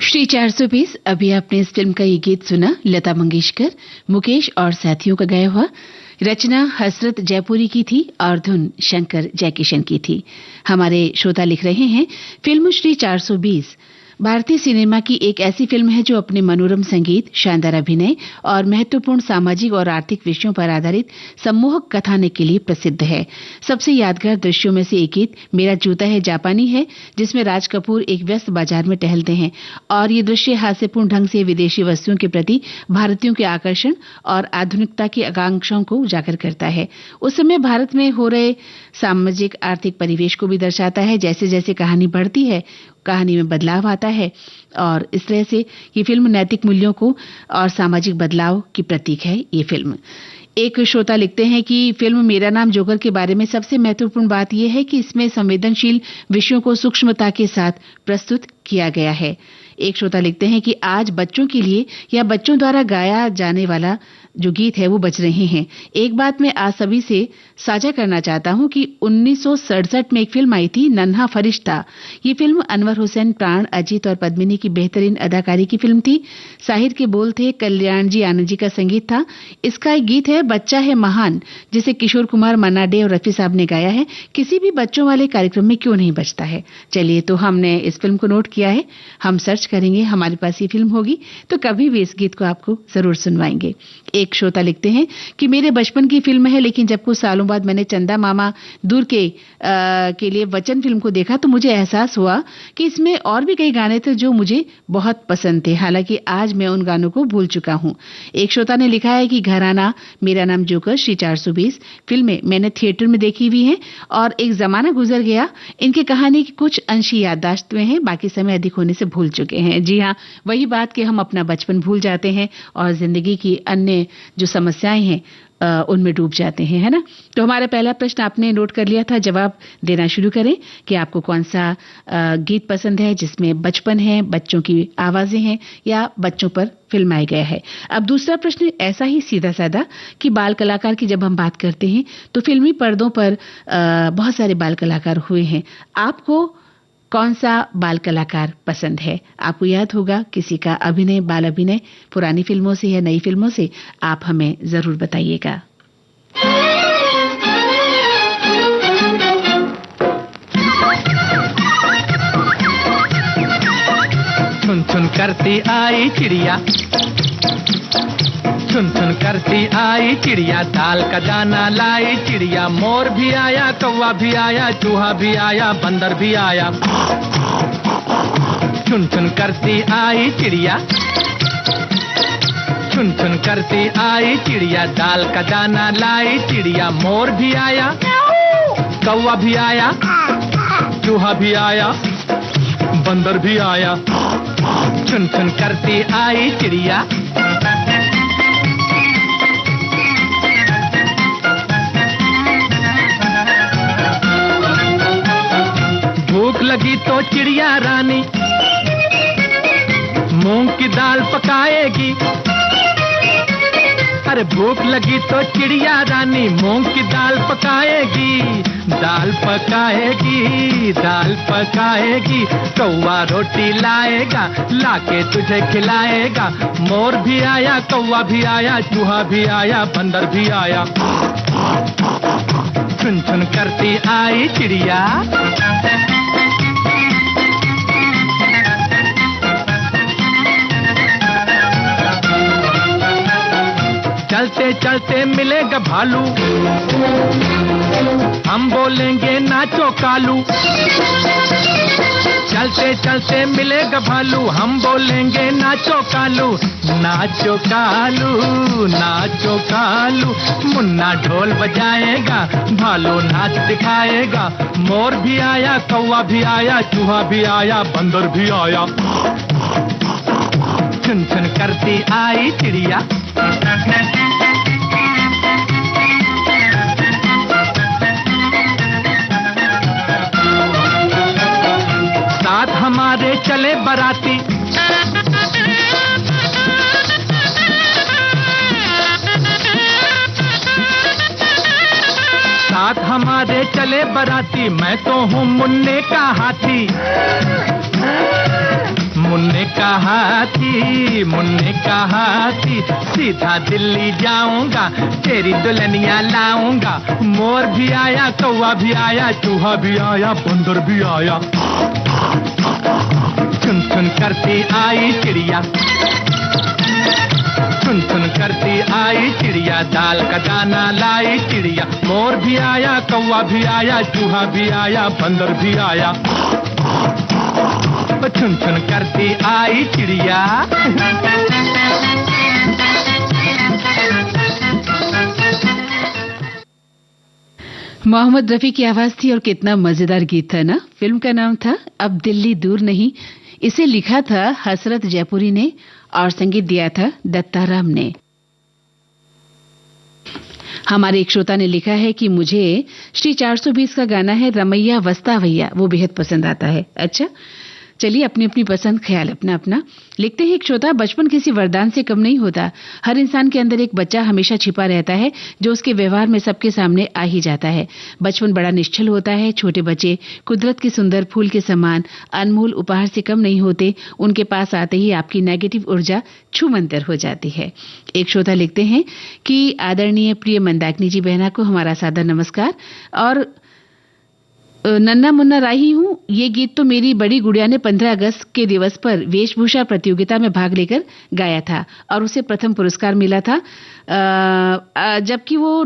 श्री 420 अभी आपने इस फिल्म का ये गीत सुना, लता मंगेशकर, मुकेश और साथियों का गाया हुआ। रचना हसरत जयपुरी की थी और धुन शंकर जयकिशन की थी। हमारे श्रोता लिख रहे हैं, फिल्म श्री 420 भारतीय सिनेमा की एक ऐसी फिल्म है जो अपने मनोरम संगीत, शानदार अभिनय और महत्वपूर्ण सामाजिक और आर्थिक विषयों पर आधारित सम्मोहक कथानक के लिए प्रसिद्ध है। सबसे यादगार दृश्यों में से एक गीत मेरा जूता है जापानी है, जिसमें राज कपूर एक व्यस्त बाजार में टहलते हैं और ये दृश्य हास्यपूर्ण ढंग से विदेशी वस्तुओं के प्रति भारतीयों के आकर्षण और आधुनिकता की आकांक्षाओं को उजागर करता है। उस समय भारत में हो रहे सामाजिक आर्थिक परिवेश को भी दर्शाता है। जैसे जैसे कहानी बढ़ती है, कहानी में बदलाव आता है और इस तरह से ये फिल्म नैतिक मूल्यों को और सामाजिक बदलाव की प्रतीक है। ये फिल्म, एक श्रोता लिखते हैं कि फिल्म मेरा नाम जोकर के बारे में सबसे महत्वपूर्ण बात यह है कि इसमें संवेदनशील विषयों को सूक्ष्मता के साथ प्रस्तुत किया गया है। एक श्रोता लिखते हैं कि आज बच्चों के लिए या बच्चों द्वारा गाया जाने वाला जो गीत है वो बज रहे हैं। एक बात मैं आज सभी से साझा करना चाहता हूं कि 1967 में एक फिल्म आई थी, नन्हा फरिश्ता। ये फिल्म अनवर हुसैन, प्राण, अजीत और पद्मिनी की बेहतरीन अदाकारी की फिल्म थी। साहिर के बोल थे, कल्याण जी आनंद जी का संगीत था। इसका एक गीत है बच्चा है महान, जिसे किशोर कुमार, मन्ना डे और रफी साहब ने गाया है। किसी भी बच्चों वाले कार्यक्रम में क्यों नहीं बजता है। चलिए, तो हमने इस फिल्म को नोट किया है, हम सर्च करेंगे, हमारे पास ये फिल्म होगी तो कभी भी इस गीत को आपको जरूर सुनवाएंगे। एक श्रोता लिखते हैं कि मेरे बचपन की फिल्म है, लेकिन जब कुछ सालों बाद मैंने चंदा मामा दूर के लिए वचन फिल्म को देखा तो मुझे एहसास हुआ कि इसमें और भी कई गाने थे जो मुझे बहुत पसंद थे। हालांकि आज मैं उन गानों को भूल चुका हूं। एक श्रोता ने लिखा है कि घराना, मेरा नाम जोकर, श्री 420 फिल्में मैंने थिएटर में देखी हुई हैं और एक जमाना गुजर गया, इनकी कहानी की कुछ अंश याददाश्त में है, बाकी समय अधिक होने से भूल चुके हैं। जी हाँ, वही बात कि हम अपना बचपन भूल जाते हैं और जिंदगी की अन्य जो समस्याएं हैं उनमें डूब जाते हैं, है ना। तो हमारा पहला प्रश्न आपने नोट कर लिया था, जवाब देना शुरू करें कि आपको कौन सा गीत पसंद है जिसमें बचपन है, बच्चों की आवाजें हैं या बच्चों पर फिल्माया गया है। अब दूसरा प्रश्न ऐसा ही सीधा साधा कि बाल कलाकार की जब हम बात करते हैं तो फिल्मी पर्दों पर बहुत सारे बाल कलाकार हुए हैं। आपको कौन सा बाल कलाकार पसंद है? आपको याद होगा किसी का अभिनय, बाल अभिनय, पुरानी फिल्मों से या नई फिल्मों से, आप हमें जरूर बताइएगा। छुन छुन करती आई चिड़िया, छुन छुन करती आई चिड़िया, दाल का दाना लाई चिड़िया, मोर भी आया, कौवा भी आया, चूहा भी आया, बंदर भी आया। छुन छुन करती आई चिड़िया, छुन छुन करती आई चिड़िया, दाल का दाना लाई चिड़िया, मोर भी आया, कौवा भी आया, चूहा भी आया, बंदर भी आया। छुन छुन करती आई चिड़िया। भूख लगी तो चिड़िया रानी मूंग की दाल पकाएगी। अरे भूख लगी तो चिड़िया रानी मूंग की दाल पकाएगी, दाल पकाएगी, दाल पकाएगी। कौवा रोटी लाएगा, लाके तुझे खिलाएगा। मोर भी आया, कौवा भी आया, चूहा भी आया, बंदर भी आया। छुन छुन करती आई चिड़िया। चलते चलते मिलेगा भालू, हम बोलेंगे नाचो कालू। चलते चलते मिलेगा भालू, हम बोलेंगे नाचो कालू, नाचो कालू, नाचो कालू। मुन्ना ढोल बजाएगा, भालू नाच दिखाएगा। मोर भी आया, कौवा भी आया, चूहा भी आया, बंदर भी आया। छुन छुन करती आई चिड़िया। साथ हमारे चले बराती, साथ हमारे चले बराती। मैं तो हूँ मुन्ने का हाथी, मुन्ने कहा थी सीधा दिल्ली जाऊंगा, तेरी दुल्हनिया लाऊंगा। मोर भी आया, कौवा भी आया, चूहा भी आया, बंदर भी आया। चुन चुन करती आई चिड़िया, चुन चुन करती आई चिड़िया, दाल का दाना लाई चिड़िया। मोर भी आया, कौवा भी आया, चूहा भी आया, बंदर भी आया। चुन चुन करती आई चिड़िया। मोहम्मद रफी की आवाज थी और कितना मजेदार गीत था ना। फिल्म का नाम था अब दिल्ली दूर नहीं। इसे लिखा था हसरत जयपुरी ने और संगीत दिया था दत्ताराम ने। हमारे एक श्रोता ने लिखा है कि मुझे श्री 420 का गाना है रमैया वस्तावैया, वो बेहद पसंद आता है। अच्छा, चलिए अपनी अपनी पसंद, ख्याल अपना अपना। लिखते हैं एक श्रोता, बचपन किसी वरदान से कम नहीं होता। हर इंसान के अंदर एक बच्चा हमेशा छिपा रहता है जो उसके व्यवहार में सबके सामने आ ही जाता है। बचपन बड़ा निश्चल होता है। छोटे बच्चे कुदरत के सुंदर फूल के समान अनमोल उपहार से कम नहीं होते। उनके पास आते ही आपकी नेगेटिव ऊर्जा छूमंतर हो जाती है। एक श्रोता लिखते हैं कि आदरणीय प्रिय मंदाकिनी जी बहना को हमारा सादर नमस्कार और नन्ना मुन्ना राही हूं। ये गीत तो मेरी बड़ी गुड़िया ने 15 अगस्त के दिवस पर वेशभूषा प्रतियोगिता में भाग लेकर गाया था और उसे प्रथम पुरस्कार मिला था। जबकि वो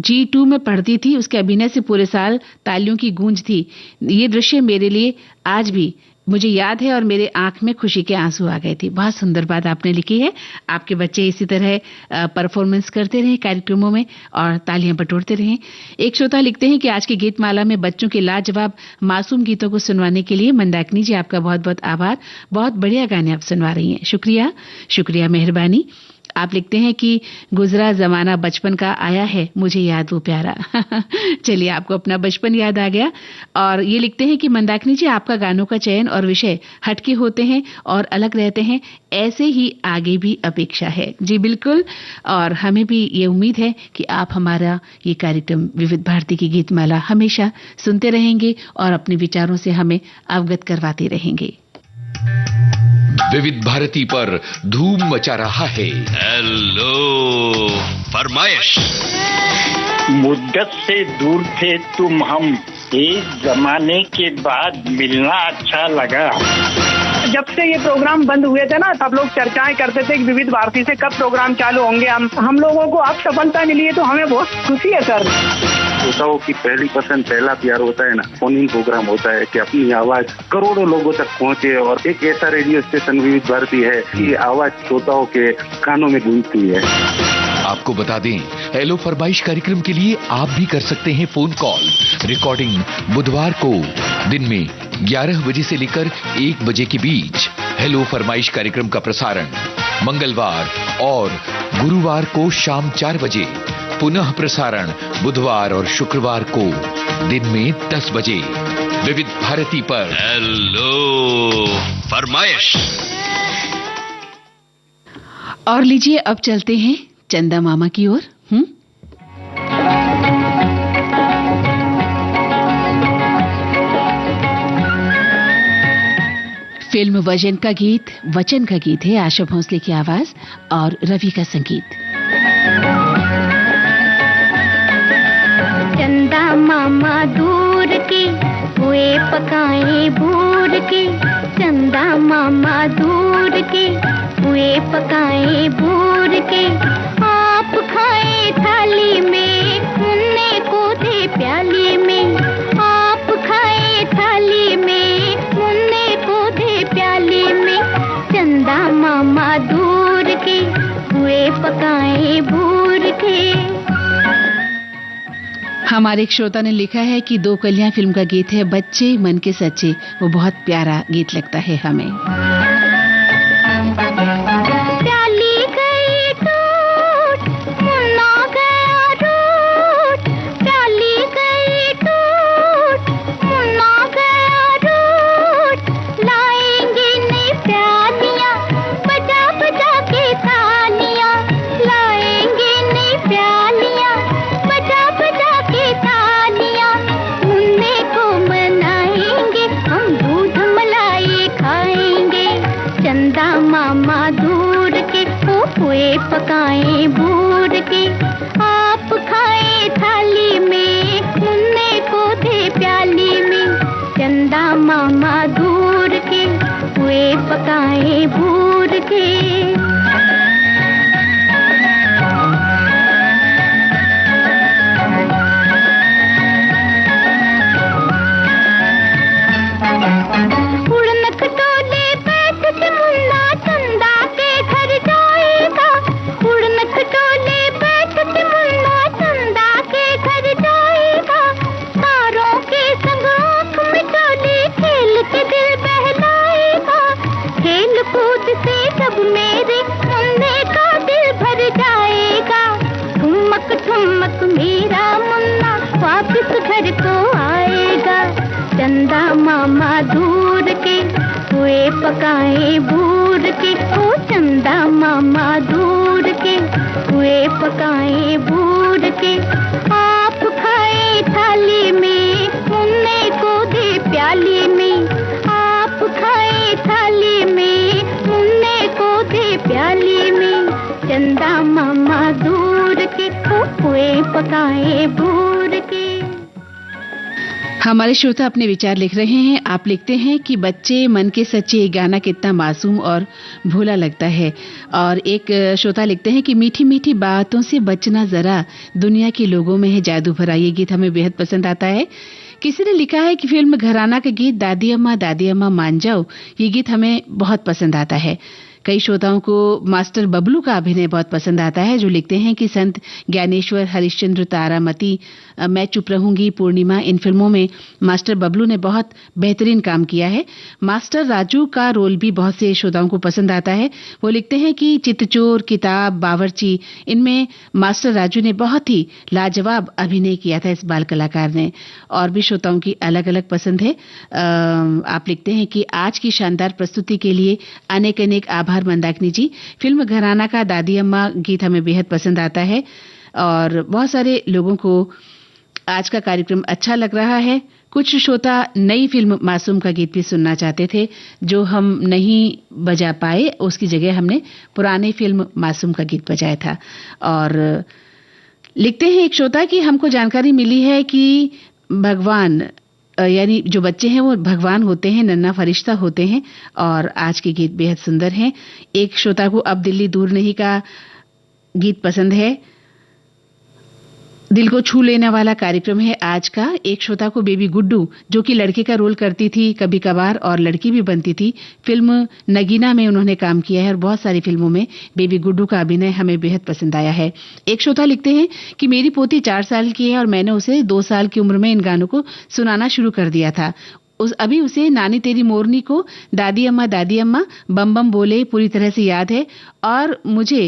G2 में पढ़ती थी। उसके अभिनय से पूरे साल तालियों की गूंज थी। ये दृश्य मेरे लिए आज भी मुझे याद है और मेरे आंख में खुशी के आंसू आ गए थे। बहुत सुंदर बात आपने लिखी है। आपके बच्चे इसी तरह परफॉर्मेंस करते रहे कार्यक्रमों में और तालियां बटोरते रहे। एक श्रोता लिखते हैं कि आज की गीत माला में बच्चों के लाजवाब मासूम गीतों को सुनवाने के लिए मंदाकिनी जी आपका बहुत बहुत आभार। बहुत बढ़िया गाने आप सुनवा रही हैं। शुक्रिया, शुक्रिया, मेहरबानी। आप लिखते हैं कि गुजरा जमाना बचपन का आया है, मुझे याद वो प्यारा। चलिए, आपको अपना बचपन याद आ गया। और ये लिखते हैं कि मंदाकिनी जी आपका गानों का चयन और विषय हटके होते हैं और अलग रहते हैं। ऐसे ही आगे भी अपेक्षा है। जी बिल्कुल, और हमें भी ये उम्मीद है कि आप हमारा ये कार्यक्रम विविध भारती की गीतमाला हमेशा सुनते रहेंगे और अपने विचारों से हमें अवगत करवाते रहेंगे। विविध भारती पर धूम मचा रहा है हेलो फरमाइश। मुद्दत से दूर थे तुम हम, एक जमाने के बाद मिलना अच्छा लगा। जब से ये प्रोग्राम बंद हुए थे ना, सब लोग चर्चाएं करते थे कि विविध भारती से कब प्रोग्राम चालू होंगे। हम लोगों को अब सफलता मिली है तो हमें बहुत खुशी है सर। श्रोताओं की पहली पसंद, पहला प्यार होता है ना, फोन इन प्रोग्राम होता है कि अपनी आवाज करोड़ों लोगों तक पहुंचे। और एक ऐसा रेडियो स्टेशन विविध भारती है कि आवाज श्रोताओं के कानों में गूंजती है। आपको बता दें, हेलो फरमाइश कार्यक्रम के लिए आप भी कर सकते हैं फोन कॉल। रिकॉर्डिंग बुधवार को दिन में 11 बजे से लेकर 1 बजे के बीच। हेलो फरमाइश कार्यक्रम का प्रसारण मंगलवार और गुरुवार को शाम 4 बजे। पुनः प्रसारण बुधवार और शुक्रवार को दिन में 10 बजे विविध भारती पर। हेलो फरमाइश। और लीजिए, अब चलते हैं चंदा मामा की ओर। फिल्म वचन का गीत है। आशा भोसले की आवाज और रवि का संगीत। चंदा मामा दूर के हुए पकाए भूर के, चंदा मामा दूर के हुए पकाए भूर के। आप खाए थाली में, मुन्ने को दे प्याली में। आप खाए थाली में, मुन्ने को दे प्याली में। चंदा मामा दूर के हुए पकाए भूर के। हमारे एक श्रोता ने लिखा है कि दो कलियां फिल्म का गीत है बच्चे मन के सच्चे। वो बहुत प्यारा गीत लगता है हमें। खाएंगे पकाए भूर के, आप खाए थाली में, मुन्ने को दे प्याली में। चंदा मामा दूर के, हुए पकाए भूर के। उड़न खटोले बैठ के मुन्ना चंदा के घर जाएगा, उड़न खटोले बैठ के मुन्ना चंदा के घर जाएगा। तारों के संग आँख मिचोली खेल के दिल बहलाएगा, खेल कूद से सब मेरे मुन्ने का दिल भर जाएगा। ठुमक ठुमक मेरा मुन्ना वापिस घर को आएगा। चंदा मामा दूर के, हुए पकाए भूर के। ओ चंदा मामा दूर के, हुए पकाए भूर के। आप खाए थाली में, मुन्ने को दे प्याली में। आप खाए थाली में, मुन्ने को दे प्याली में। चंदा मामा दूर के, हुए पकाए भूर के। हमारे श्रोता अपने विचार लिख रहे हैं। आप लिखते हैं कि बच्चे मन के सच्चे, ये गाना कितना मासूम और भोला लगता है। और एक श्रोता लिखते हैं कि मीठी मीठी बातों से बचना जरा, दुनिया के लोगों में है जादू भरा। ये गीत हमें बेहद पसंद आता है। किसी ने लिखा है कि फिल्म घराना का गीत दादी अम्मा मान जाओ, ये गीत हमें बहुत पसंद आता है। कई श्रोताओं को मास्टर बबलू का अभिनय बहुत पसंद आता है, जो लिखते हैं कि संत ज्ञानेश्वर, हरिश्चंद्र, तारामती, मैं चुप रहूंगी, पूर्णिमा, इन फिल्मों में मास्टर बबलू ने बहुत बेहतरीन काम किया है। मास्टर राजू का रोल भी बहुत से श्रोताओं को पसंद आता है। वो लिखते हैं कि चित्तचोर, किताब, बावर्ची, इनमें मास्टर राजू ने बहुत ही लाजवाब अभिनय किया था इस बाल कलाकार ने। और भी श्रोताओं की अलग अलग पसंद है। आप लिखते हैं कि आज की शानदार प्रस्तुति के लिए अनेक अनेक आभार मंदाकिनी जी। फिल्म घराना का दादी अम्मा गीत हमें बेहद पसंद आता है। और बहुत सारे लोगों को आज का कार्यक्रम अच्छा लग रहा है। कुछ श्रोता नई फिल्म मासूम का गीत भी सुनना चाहते थे, जो हम नहीं बजा पाए, उसकी जगह हमने पुराने फिल्म मासूम का गीत बजाया था। और लिखते हैं एक श्रोता कि हमको जानकारी मिली है कि भगवान यानी जो बच्चे हैं वो भगवान होते हैं, नन्हा फरिश्ता होते हैं। और आज के गीत बेहद सुंदर हैं। एक श्रोता को अब दिल्ली दूर नहीं का गीत पसंद है। दिल को छू लेने वाला कार्यक्रम है आज का। एक श्रोता को बेबी गुड्डू, जो कि लड़के का रोल करती थी कभी कभार और लड़की भी बनती थी, फिल्म नगीना में उन्होंने काम किया है और बहुत सारी फिल्मों में बेबी गुड्डू का अभिनय हमें बेहद पसंद आया है। एक श्रोता लिखते हैं कि मेरी पोती 4 साल की है और मैंने उसे 2 साल की उम्र में इन गानों को सुनाना शुरू कर दिया था। अभी उसे नानी तेरी मोरनी को दादी अम्मा बम बम बोले पूरी तरह से याद है। और मुझे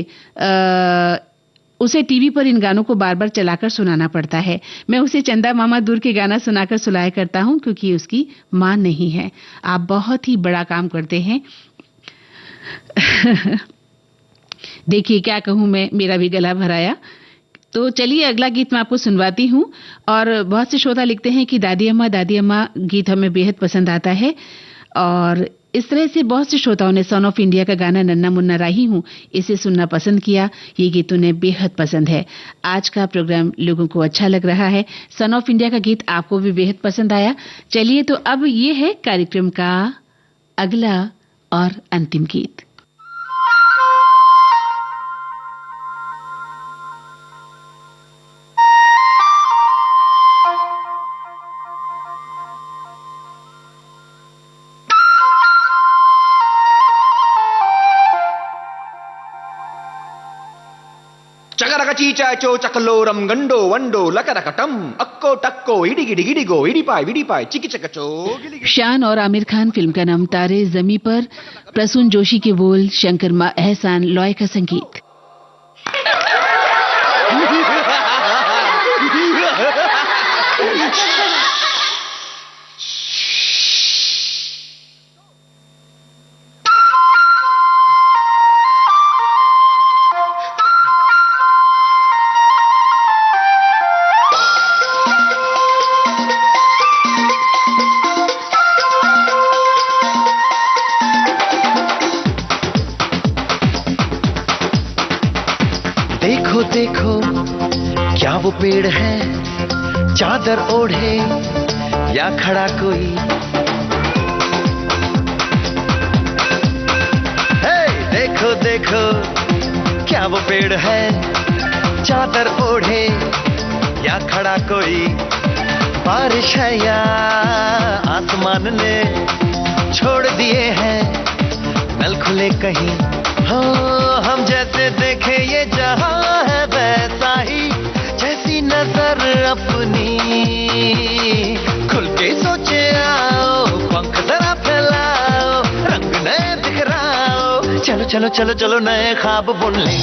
उसे टीवी पर इन गानों को बार बार चलाकर सुनाना पड़ता है। मैं उसे चंदा मामा दूर के गाना सुनाकर सुलाया करता हूं, क्योंकि उसकी मां नहीं है। आप बहुत ही बड़ा काम करते हैं। देखिए क्या कहूं मैं, मेरा भी गला भराया। तो चलिए अगला गीत मैं आपको सुनवाती हूं। और बहुत से श्रोता लिखते हैं कि दादी अम्मा गीत हमें बेहद पसंद आता है। और इस तरह से बहुत से श्रोताओं ने सन ऑफ इंडिया का गाना नन्ना मुन्ना राही हूं, इसे सुनना पसंद किया। ये गीत उन्हें बेहद पसंद है। आज का प्रोग्राम लोगों को अच्छा लग रहा है। सन ऑफ इंडिया का गीत आपको भी बेहद पसंद आया। चलिए तो अब ये है कार्यक्रम का अगला और अंतिम गीत। చీచాచో చకలోరం గండో వండో లకరకటం अक्को टक्को इडी गिडी गिडिगो इडी पाई चिकी चकचो। शान और आमिर खान फिल्म का नाम तारे जमी पर, प्रसून जोशी के बोल, शंकर एहसान लॉय का संगीत। वो पेड़ है चादर ओढ़े या खड़ा कोई, हे देखो देखो क्या वो पेड़ है चादर ओढ़े या खड़ा कोई, बारिश है या आसमान ने छोड़ दिए हैं नल खुले कहीं, हो हम जैसे देखे ये जहां है वैसा ही, जैसी नजर अपनी खुल के सोचे आओ, पंख जरा फैलाओ, रंग नए बिखराओ, चलो चलो चलो चलो नए ख्वाब बुन ले।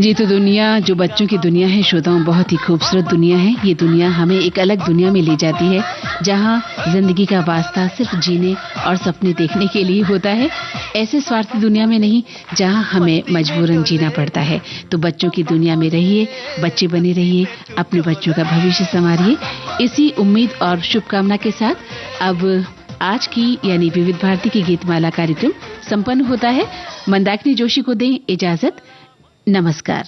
जी तो दुनिया जो बच्चों की दुनिया है श्रोताओं, बहुत ही खूबसूरत दुनिया है। ये दुनिया हमें एक अलग दुनिया में ले जाती है जहाँ जिंदगी का वास्ता सिर्फ जीने और सपने देखने के लिए होता है, ऐसे स्वार्थी दुनिया में नहीं जहाँ हमें मजबूरन जीना पड़ता है। तो बच्चों की दुनिया में रहिए, बच्चे बने रहिए, अपने बच्चों का भविष्य संवारिए। इसी उम्मीद और शुभकामना के साथ अब आज की यानी विविध भारती की गीतमाला कार्यक्रम संपन्न होता है। मंदाकिनी जोशी को दें इजाजत। नमस्कार।